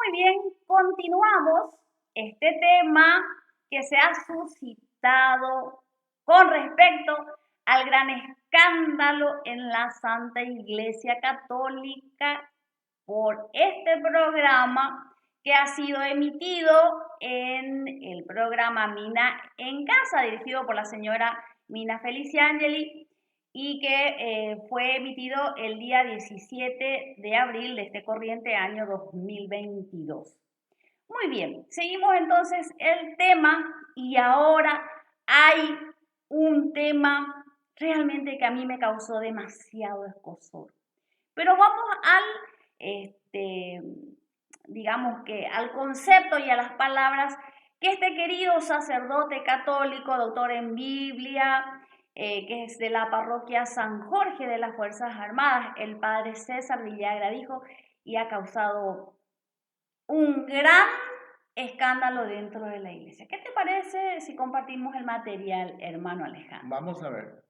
Muy bien, continuamos este tema que se ha suscitado con respecto al gran escándalo en la Santa Iglesia Católica por este programa que ha sido emitido en el programa Mina en Casa, dirigido por la señora Mina Feliciangeli, y que fue emitido el día 17 de abril de este corriente año 2022. Muy bien, seguimos entonces el tema y ahora hay un tema realmente que a mí me causó demasiado escozor. Pero vamos digamos que al concepto y a las palabras que este querido sacerdote católico, doctor en Biblia, que es de la parroquia San Jorge de las Fuerzas Armadas, el padre César Villagra, dijo y ha causado un gran escándalo dentro de la iglesia. ¿Qué te parece si compartimos el material, hermano Alejandro? Vamos a ver.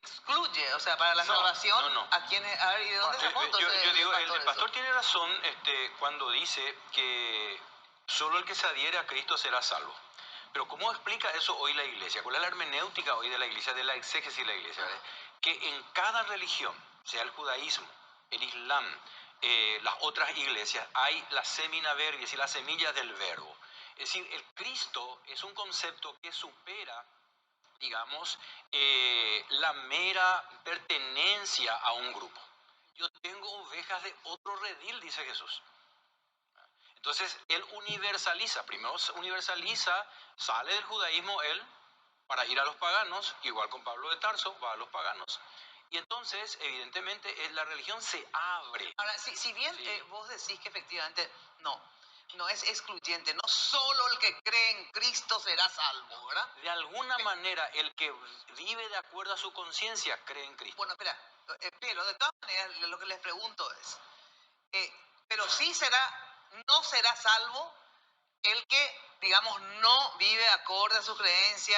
Excluye, o sea, para la salvación, no. ¿a quiénes? A ver, ¿y de dónde sacó entonces Yo digo, el pastor eso? tiene razón cuando dice que solo el que se adhiere a Cristo será salvo. Pero ¿cómo explica eso hoy la iglesia? ¿Cuál es la hermenéutica hoy de la iglesia, de la exégesis de la iglesia? Que en cada religión, sea el judaísmo, el islam, las otras iglesias, hay la semina verbi, es decir, las semillas del verbo. Es decir, el Cristo es un concepto que supera, digamos, la mera pertenencia a un grupo. Yo tengo ovejas de otro redil, dice Jesús. Entonces, él universaliza, primero universaliza, sale del judaísmo él para ir a los paganos, igual con Pablo de Tarso, va a los paganos. Y entonces, evidentemente, la religión se abre. Ahora, si bien Sí. vos decís que efectivamente no es excluyente, no solo el que cree en Cristo será salvo, ¿verdad? De alguna manera, el que vive de acuerdo a su conciencia cree en Cristo. Bueno, espera, pero de todas maneras lo que les pregunto es, pero sí no será salvo el que, digamos, no vive acorde a su creencia,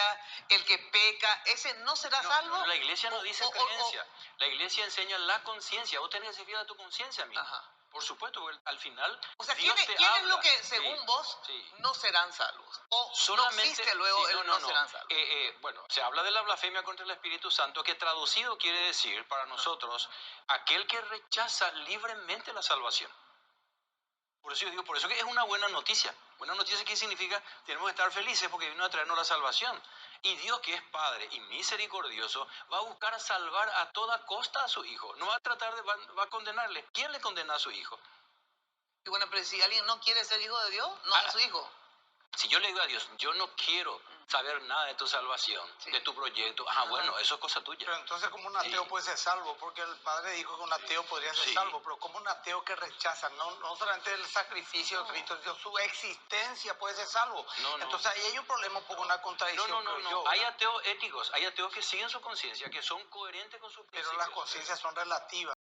el que peca, ese no será salvo. La iglesia no dice creencia, la iglesia enseña la conciencia. Vos tenés que ser fiel a tu conciencia, amigo. Ajá. Por supuesto, porque al final O sea, Dios ¿quién te habla. es lo que, según vos, Sí. no serán salvos? ¿O Solamente, no existe luego el no serán salvos? Bueno, se habla de la blasfemia contra el Espíritu Santo, que traducido quiere decir para nosotros aquel que rechaza libremente la salvación. Por eso yo digo, por eso que es una buena noticia. Buena noticia, ¿qué significa? Tenemos que estar felices porque vino a traernos la salvación. Y Dios, que es Padre y misericordioso, va a buscar salvar a toda costa a su Hijo. No va a tratar de, va a condenarle. ¿Quién le condena a su Hijo? Y bueno, pero si alguien no quiere ser hijo de Dios, no es su hijo. Si yo le digo a Dios, yo no quiero saber nada de tu salvación, de tu proyecto, bueno, eso es cosa tuya. Pero entonces, ¿cómo un ateo puede ser salvo? Porque el padre dijo que un ateo podría ser salvo, pero como un ateo que rechaza, no solamente el sacrificio de Cristo, sino su existencia puede ser salvo. Entonces ahí hay un problema, un poco una contradicción. No. Hay ateos éticos, hay ateos que siguen su conciencia, que son coherentes con sus principios. Pero las conciencias son relativas.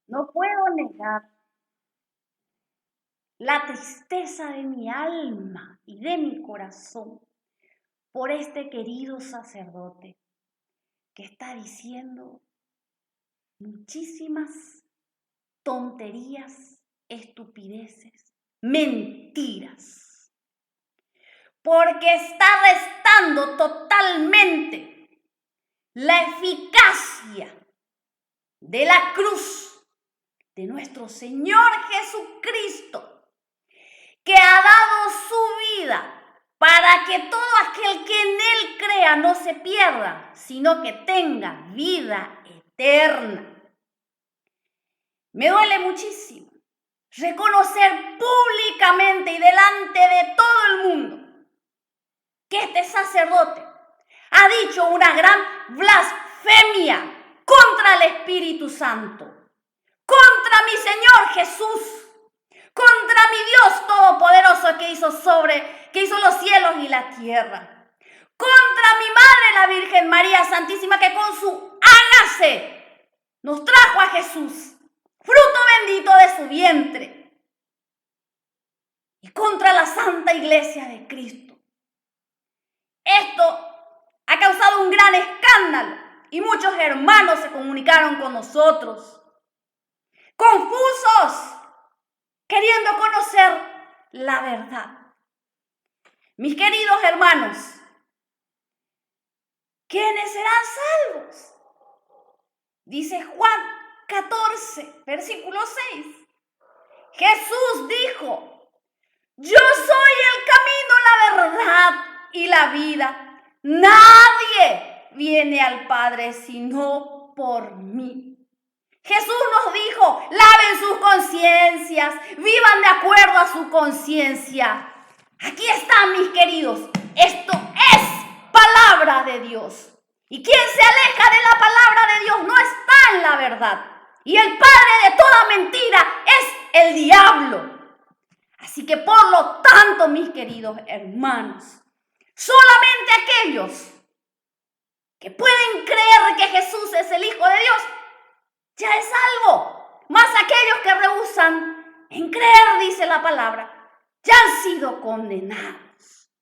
No puedo negar la tristeza de mi alma y de mi corazón por este querido sacerdote que está diciendo muchísimas tonterías, estupideces, mentiras, porque está restando totalmente la eficacia de la cruz de nuestro Señor Jesucristo, que ha dado su vida para que todo aquel que en Él crea no se pierda, sino que tenga vida eterna. Me duele muchísimo reconocer públicamente y delante de todo el mundo que este sacerdote ha dicho una gran blasfemia contra el Espíritu Santo, contra mi Señor Jesús, contra mi Dios todopoderoso que hizo los cielos y la tierra, contra mi madre la Virgen María Santísima, que con su hágase nos trajo a Jesús, fruto bendito de su vientre, y contra la Santa Iglesia de Cristo. Esto ha causado un gran escándalo y muchos hermanos se comunicaron con nosotros confusos, queriendo conocer la verdad. Mis queridos hermanos, ¿quiénes serán salvos? Dice Juan 14, versículo 6. Jesús dijo: yo soy el camino, la verdad y la vida. Nadie viene al Padre sino por mí. Jesús nos dijo: laven sus conciencias, vivan de acuerdo a su conciencia. Aquí está, mis queridos, esto es palabra de Dios. Y quien se aleja de la palabra de Dios no está en la verdad. Y el padre de toda mentira es el diablo. Así que por lo tanto, mis queridos hermanos, solamente aquellos que pueden creer que Jesús es el Hijo de Dios ya es salvo. Más aquellos que rehúsan en creer, dice la palabra, ya han sido condenados.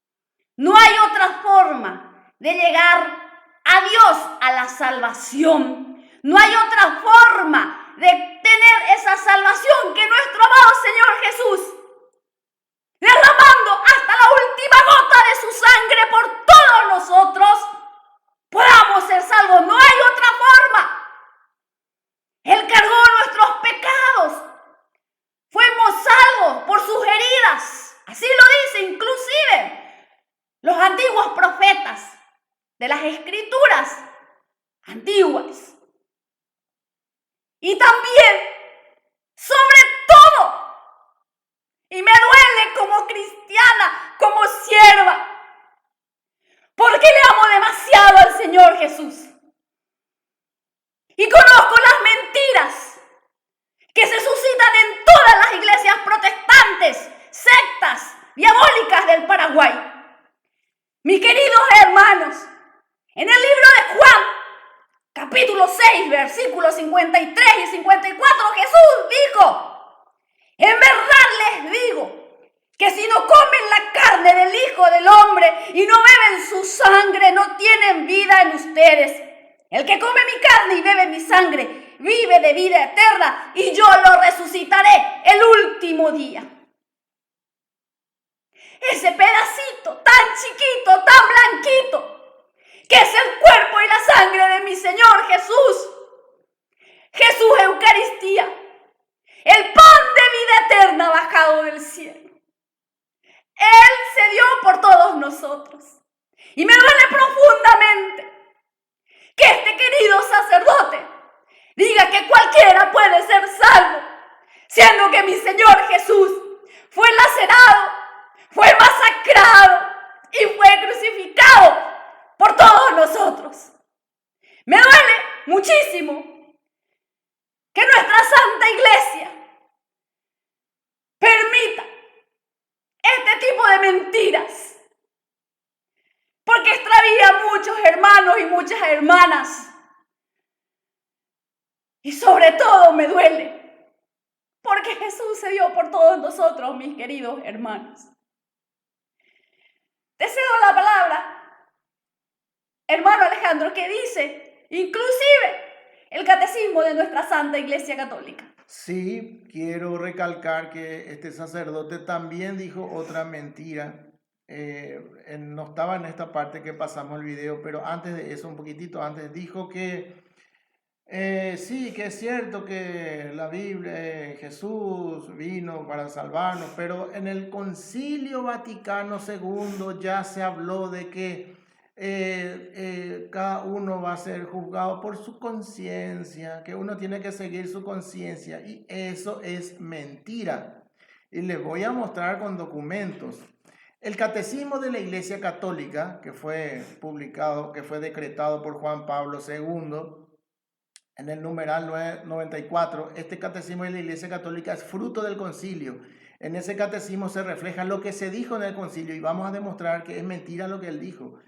No hay otra forma de llegar a Dios, a la salvación. No hay otra forma de tener esa salvación que nuestro amado Señor Jesús, derramando hasta la última gota de su sangre por todos nosotros, podamos ser salvos. No hay otra forma. Él cargó nuestros pecados. Fuimos salvos por sus heridas. Así lo dice inclusive los antiguos profetas de las escrituras antiguas. Y también, sobre todo, y me duele como cristiana, como sierva, porque le amo demasiado al Señor Jesús. Y conozco las mentiras que se suscitan en todas las iglesias protestantes, sectas diabólicas del Paraguay. Mis queridos hermanos, en el libro de Juan, capítulo 6, versículos 53 y 54, Jesús dijo: en verdad les digo que si no comen la carne del Hijo del Hombre y no beben su sangre, no tienen vida en ustedes. El que come mi carne y bebe mi sangre vive de vida eterna, y yo lo resucitaré el último día. Ese pedacito tan chiquito, tan blanquito, que es el cuerpo y la sangre de mi Señor Jesús. Jesús Eucaristía, el pan de vida eterna bajado del cielo. Él se dio por todos nosotros. Y me duele profundamente que este querido sacerdote diga que cualquiera puede ser salvo, siendo que mi Señor Jesús fue lacerado, fue masacrado y fue crucificado por todos nosotros. Me duele muchísimo que nuestra Santa Iglesia permita este tipo de mentiras, porque extravía a muchos hermanos y muchas hermanas. Y sobre todo me duele porque Jesús se dio por todos nosotros, mis queridos hermanos. Te cedo la palabra, hermano Alejandro, que dice inclusive el catecismo de nuestra Santa Iglesia Católica. Sí, quiero recalcar que este sacerdote también dijo otra mentira. No estaba en esta parte que pasamos el video, pero antes de eso, un poquitito antes, dijo que sí, que es cierto que la Biblia, Jesús vino para salvarnos, pero en el Concilio Vaticano II ya se habló de que cada uno va a ser juzgado por su conciencia, que uno tiene que seguir su conciencia, y eso es mentira. Y les voy a mostrar con documentos. El Catecismo de la Iglesia Católica, que fue publicado, que fue decretado por Juan Pablo II, en el numeral 94, este Catecismo de la Iglesia Católica es fruto del concilio. En ese catecismo se refleja lo que se dijo en el concilio y vamos a demostrar que es mentira lo que él dijo.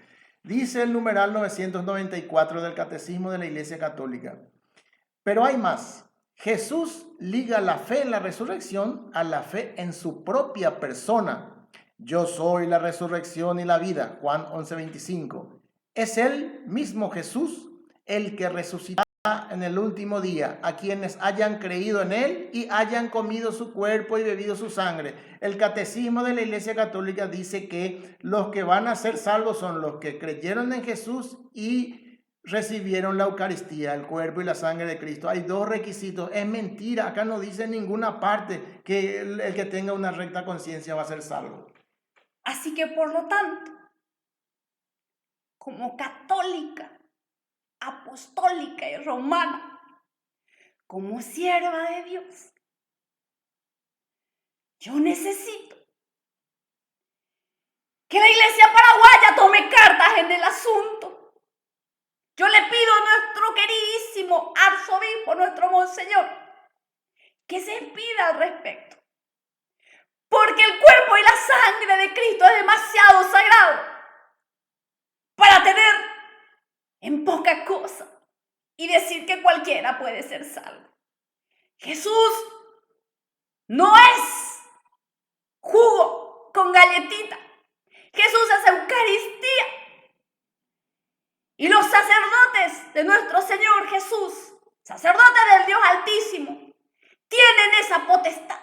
Dice el numeral 994 del Catecismo de la Iglesia Católica: pero hay más. Jesús liga la fe en la resurrección a la fe en su propia persona. Yo soy la resurrección y la vida, Juan 11:25. Es él mismo Jesús el que resucitado en el último día a quienes hayan creído en Él y hayan comido su cuerpo y bebido su sangre. El catecismo de la Iglesia Católica dice que los que van a ser salvos son los que creyeron en Jesús y recibieron la Eucaristía, el cuerpo y la sangre de Cristo. Hay dos requisitos. Es mentira, acá no dice en ninguna parte que el que tenga una recta conciencia va a ser salvo. Así que por lo tanto, como católica, apostólica y romana, como sierva de Dios, yo necesito que la Iglesia paraguaya tome cartas en el asunto. Yo le pido a nuestro queridísimo arzobispo, nuestro monseñor, que se expida al respecto, porque el cuerpo y la sangre de Cristo es demasiado sagrado para tener en poca cosa y decir que cualquiera puede ser salvo. Jesús no es jugo con galletita. Jesús es Eucaristía. Y los sacerdotes de nuestro Señor Jesús, sacerdotes del Dios Altísimo, tienen esa potestad.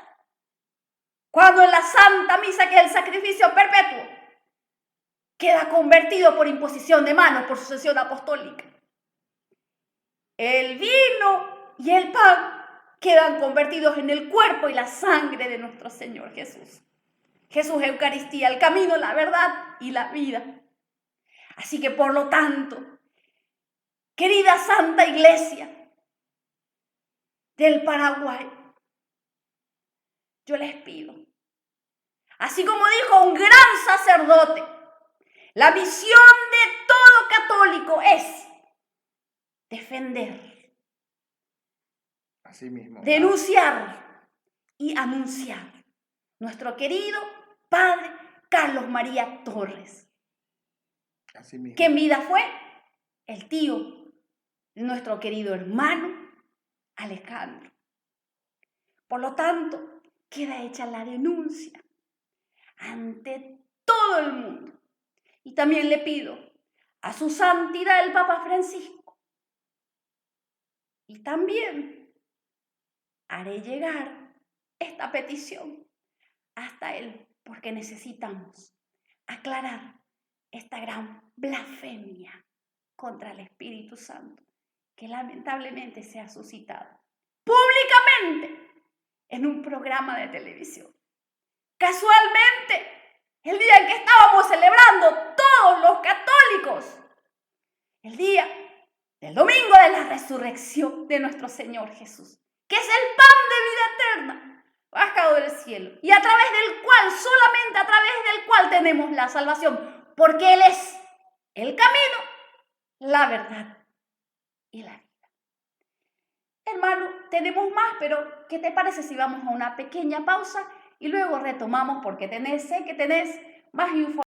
Cuando en la Santa Misa, que es el sacrificio perpetuo, queda convertido por imposición de manos, por sucesión apostólica, el vino y el pan quedan convertidos en el cuerpo y la sangre de nuestro Señor Jesús. Jesús es Eucaristía, el camino, la verdad y la vida. Así que por lo tanto, querida Santa Iglesia del Paraguay, yo les pido, así como dijo un gran sacerdote, la misión de todo católico es defender, Así mismo. denunciar y anunciar nuestro querido Padre Carlos María Torres, Así mismo. que en vida fue el tío de nuestro querido hermano Alejandro. Por lo tanto, queda hecha la denuncia ante todo el mundo. Y también le pido a su santidad el Papa Francisco. Y también haré llegar esta petición hasta él, porque necesitamos aclarar esta gran blasfemia contra el Espíritu Santo que lamentablemente se ha suscitado públicamente en un programa de televisión. Casualmente, el día en que estábamos celebrando todos los católicos, el día del domingo de la resurrección de nuestro Señor Jesús, que es el pan de vida eterna, bajado del cielo, y a través del cual, solamente a través del cual tenemos la salvación, porque Él es el camino, la verdad y la vida. Hermano, tenemos más, pero ¿qué te parece si vamos a una pequeña pausa y luego retomamos? Porque sé que tenés más información.